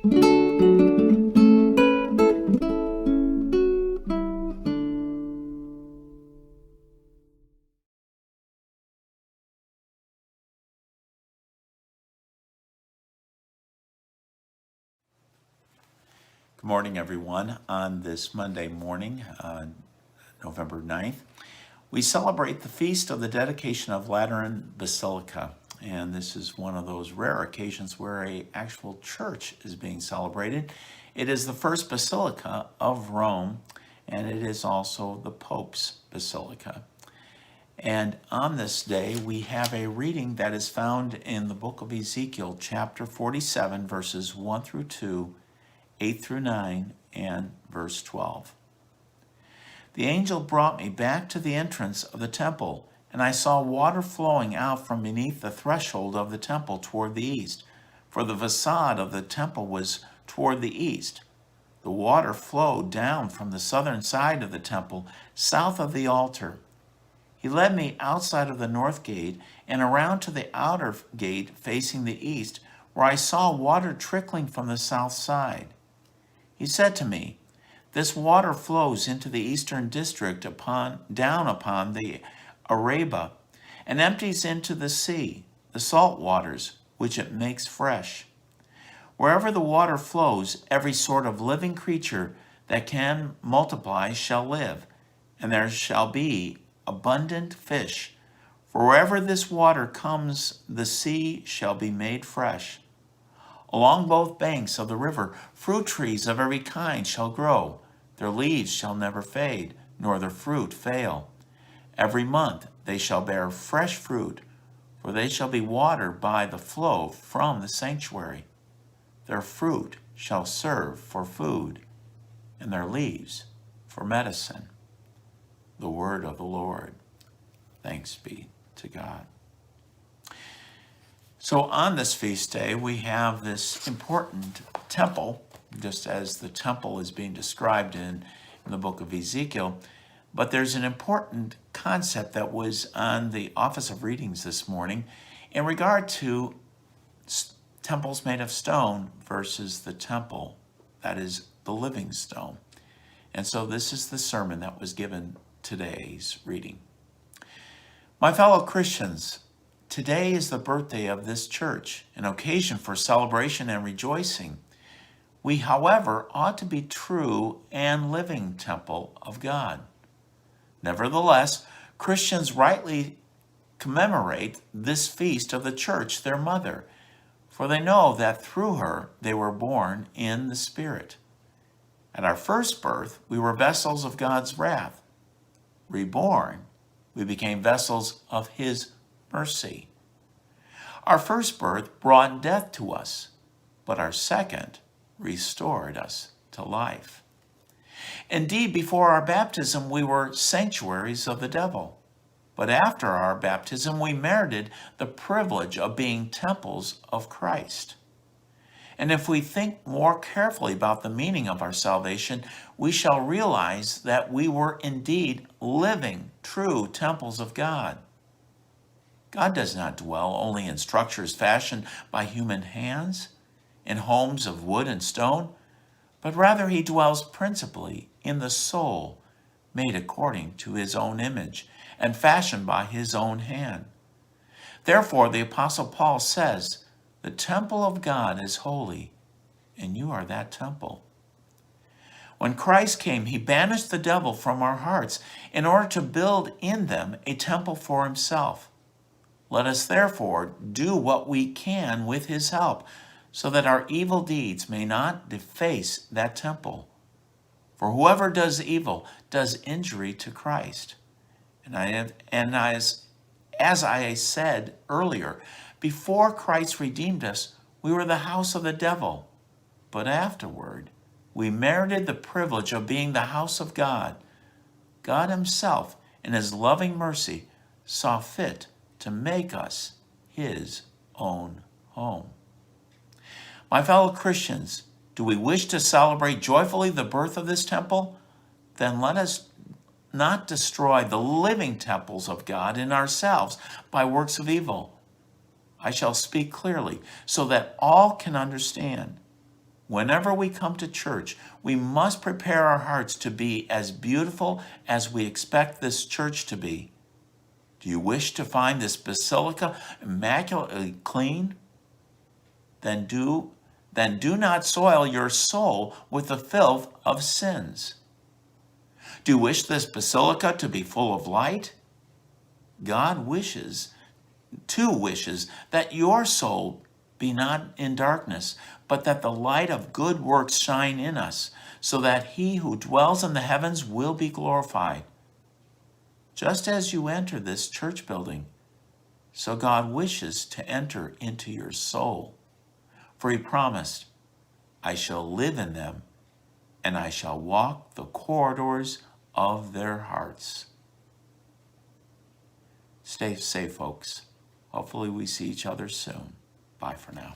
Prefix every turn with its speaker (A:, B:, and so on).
A: Good morning, everyone. On this Monday morning, November 9th, we celebrate the feast of the dedication of Lateran Basilica. And this is one of those rare occasions where an actual church is being celebrated. It is the first basilica of Rome, and it is also the Pope's basilica. And on this day, we have a reading that is found in the book of Ezekiel, chapter 47, verses 1 through 2, 8 through 9, and verse 12. The angel brought me back to the entrance of the temple, and I saw water flowing out from beneath the threshold of the temple toward the east, for the facade of the temple was toward the east. The water flowed down from the southern side of the temple, south of the altar. He led me outside of the north gate and around to the outer gate facing the east, where I saw water trickling from the south side. He said to me, "This water flows into the eastern district down upon the Araba, and empties into the sea, the salt waters, which it makes fresh. Wherever the water flows, every sort of living creature that can multiply shall live, and there shall be abundant fish. For wherever this water comes, the sea shall be made fresh. Along both banks of the river, fruit trees of every kind shall grow. Their leaves shall never fade, nor their fruit fail. Every month they shall bear fresh fruit, for they shall be watered by the flow from the sanctuary. Their fruit shall serve for food, and their leaves for medicine." The word of the Lord. Thanks be to God. So on this feast day, we have this important temple, just as the temple is being described in the book of Ezekiel. But there's an important concept that was on the Office of Readings this morning in regard to temples made of stone versus the temple that is the living stone. And so this is the sermon that was given today's reading. My fellow Christians, today is the birthday of this church, an occasion for celebration and rejoicing. We, however, ought to be true and living temple of God. Nevertheless, Christians rightly commemorate this feast of the church, their mother, for they know that through her they were born in the Spirit. At our first birth, we were vessels of God's wrath. Reborn, we became vessels of His mercy. Our first birth brought death to us, but our second restored us to life. Indeed, before our baptism, we were sanctuaries of the devil. But after our baptism, we merited the privilege of being temples of Christ. And if we think more carefully about the meaning of our salvation, we shall realize that we were indeed living, true temples of God. God does not dwell only in structures fashioned by human hands, in homes of wood and stone, but rather He dwells principally in the soul, made according to His own image and fashioned by His own hand. Therefore, the Apostle Paul says, "The temple of God is holy, and you are that temple." When Christ came, He banished the devil from our hearts in order to build in them a temple for Himself. Let us therefore do what we can with His help, so that our evil deeds may not deface that temple. For whoever does evil does injury to Christ. As I said earlier, before Christ redeemed us, we were the house of the devil. But afterward, we merited the privilege of being the house of God. God Himself, in His loving mercy, saw fit to make us His own home. My fellow Christians, do we wish to celebrate joyfully the birth of this temple? Then let us not destroy the living temples of God in ourselves by works of evil. I shall speak clearly so that all can understand. Whenever we come to church, we must prepare our hearts to be as beautiful as we expect this church to be. Do you wish to find this basilica immaculately clean? Then do not soil your soul with the filth of sins. Do you wish this basilica to be full of light? God wishes that your soul be not in darkness, but that the light of good works shine in us, so that he who dwells in the heavens will be glorified. Just as you enter this church building, so God wishes to enter into your soul. For he promised, I shall live in them, and I shall walk the corridors of their hearts. Stay safe, folks. Hopefully we see each other soon. Bye for now.